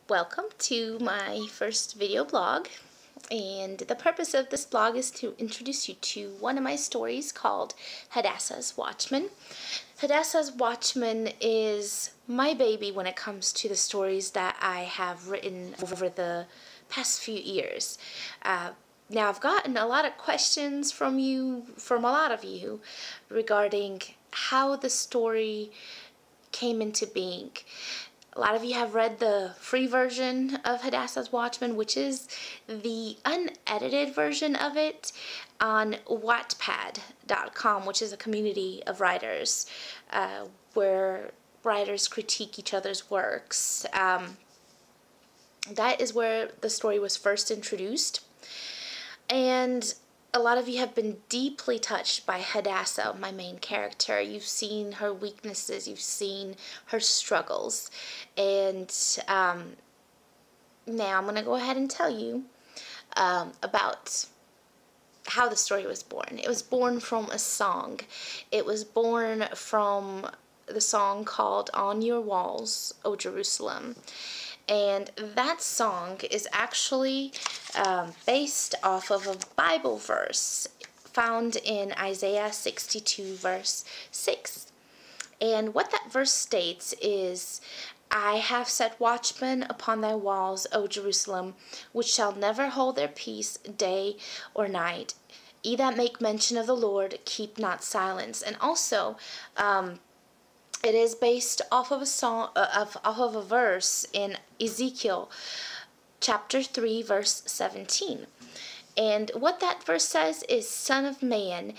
Welcome to my first video blog, and the purpose of this blog is to introduce you to one of my stories called Hadassah's Watchman. Hadassah's Watchman is my baby when it comes to the stories that I have written over the past few years. Now I've gotten a lot of questions from a lot of you regarding how the story came into being. A lot of you have read the free version of Hadassah's Watchman, which is the unedited version of it on Watchman.com, which is a community of writers where writers critique each other's works. That is where the story was first introduced. And a lot of you have been deeply touched by Hadassah, my main character. You've seen her weaknesses, you've seen her struggles. And now I'm going to go ahead and tell you about how the story was born. It was born from a song. It was born from the song called On Your Walls, O Jerusalem. And that song is actually based off of a Bible verse found in Isaiah 62 verse 6. And what that verse states is, I have set watchmen upon thy walls, O Jerusalem, which shall never hold their peace day or night. Ye that make mention of the Lord, keep not silence. And also, it is based off of a song, off of a verse in Ezekiel chapter 3 verse 17. And what that verse says is, Son of man,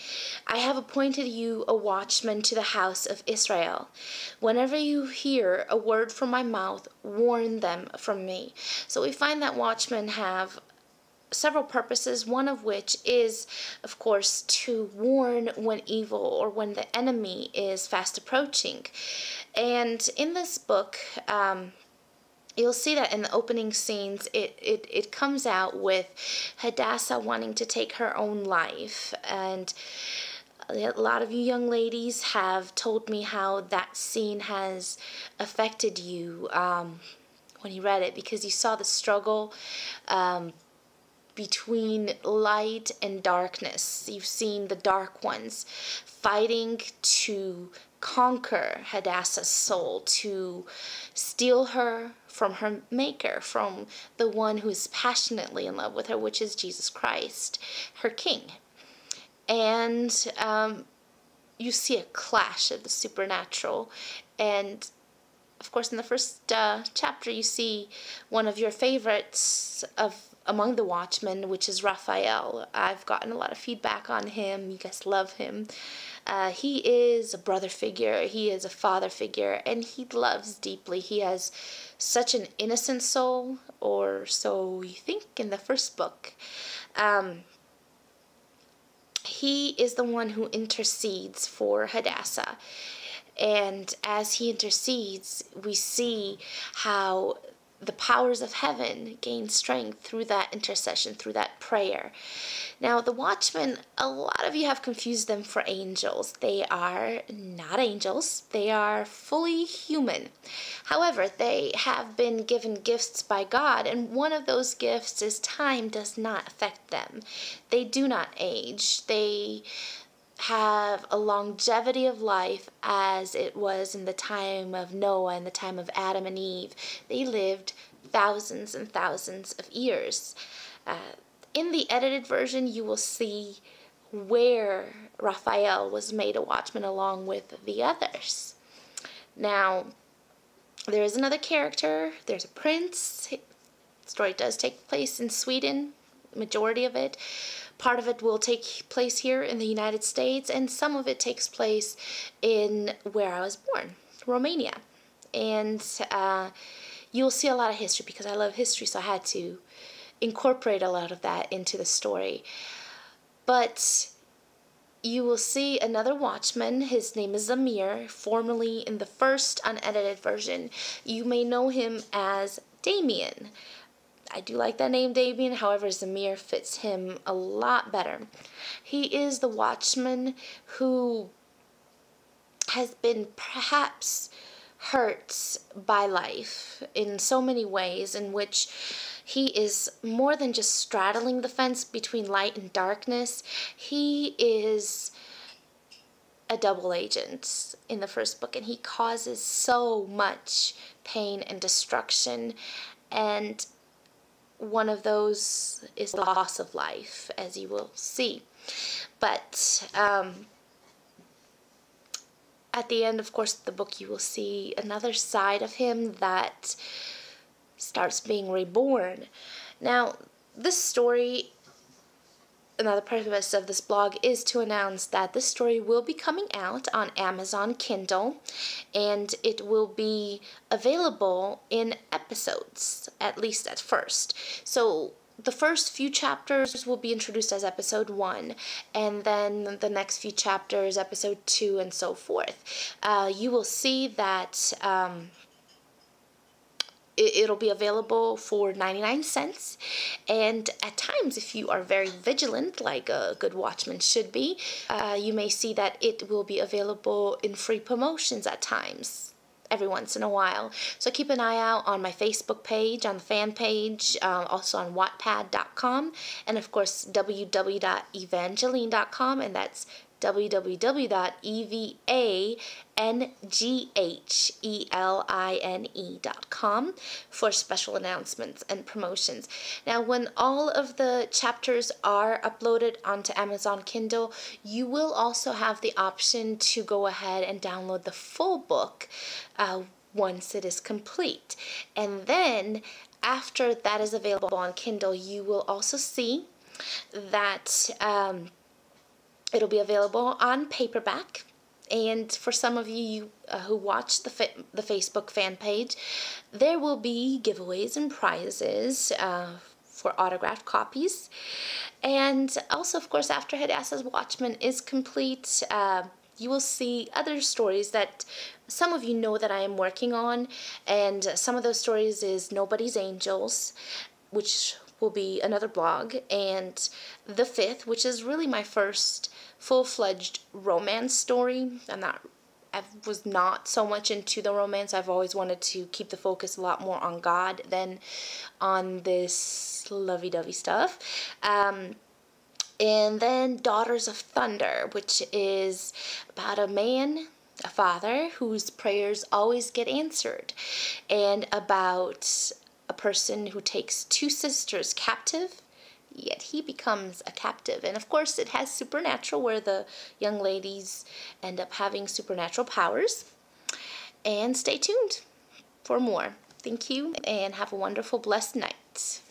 I have appointed you a watchman to the house of Israel. Whenever you hear a word from my mouth, warn them from me. So we find that watchmen have several purposes, one of which is, of course, to warn when evil or when the enemy is fast approaching. And in this book, you'll see that in the opening scenes, it comes out with Hadassah wanting to take her own life. And a lot of you young ladies have told me how that scene has affected you when you read it, because you saw the struggle between light and darkness. You've seen the dark ones fighting to conquer Hadassah's soul, to steal her from her maker, from the one who is passionately in love with her, which is Jesus Christ, her king. And you see a clash of the supernatural. And of course, in the first chapter, you see one of your favorites among the Watchmen, which is Raphael. I've gotten a lot of feedback on him. You guys love him. He is a brother figure. He is a father figure, and he loves deeply. He has such an innocent soul, or so you think in the first book. He is the one who intercedes for Hadassah. And as he intercedes, we see how the powers of heaven gain strength through that intercession, through that prayer. Now, the Watchmen, a lot of you have confused them for angels. They are not angels. They are fully human. However, they have been given gifts by God, and one of those gifts is time does not affect them. They do not age. They have a longevity of life as it was in the time of Noah and the time of Adam and Eve. They lived thousands and thousands of years. In the edited version, you will see where Raphael was made a watchman along with the others. Now, there is another character. There's a prince. The story does take place in Sweden, majority of it. Part of it will take place here in the United States, and some of it takes place in where I was born, Romania. And you'll see a lot of history, because I love history, so I had to incorporate a lot of that into the story. But you will see another watchman. His name is Zamir, formerly in the first unedited version. You may know him as Damien. I do like that name, Damien. However, Zamir fits him a lot better. He is the watchman who has been perhaps hurt by life in so many ways, in which he is more than just straddling the fence between light and darkness. He is a double agent in the first book, and he causes so much pain and destruction, and one of those is the loss of life, as you will see. But at the end, of course, of the book, you will see another side of him that starts being reborn. Now, this story, another purpose of this blog is to announce that this story will be coming out on Amazon Kindle, and it will be available in episodes, at least at first. So the first few chapters will be introduced as episode 1, and then the next few chapters, episode 2, and so forth. You will see that it'll be available for 99 cents, and at times, if you are very vigilant, like a good Watchman should be, you may see that it will be available in free promotions at times, every once in a while. So keep an eye out on my Facebook page, on the fan page, also on Wattpad.com, and of course www.evangeline.com, and that's www.evangeline.com for special announcements and promotions. Now, when all of the chapters are uploaded onto Amazon Kindle, you will also have the option to go ahead and download the full book once it is complete. And then, after that is available on Kindle, you will also see that it'll be available on paperback, and for some of you who watch the Facebook fan page, there will be giveaways and prizes for autographed copies. And also, of course, after Hadassah's Watchman is complete, you will see other stories that some of you know that I am working on, and some of those stories is Nobody's Angels, which will be another blog, and The Fifth, which is really my first full-fledged romance story. I was not so much into the romance. I've always wanted to keep the focus a lot more on God than on this lovey-dovey stuff. And then Daughters of Thunder, which is about a man, a father, whose prayers always get answered, and about a person who takes 2 sisters captive, yet he becomes a captive. And of course, it has supernatural, where the young ladies end up having supernatural powers. And stay tuned for more. Thank you, and have a wonderful, blessed night.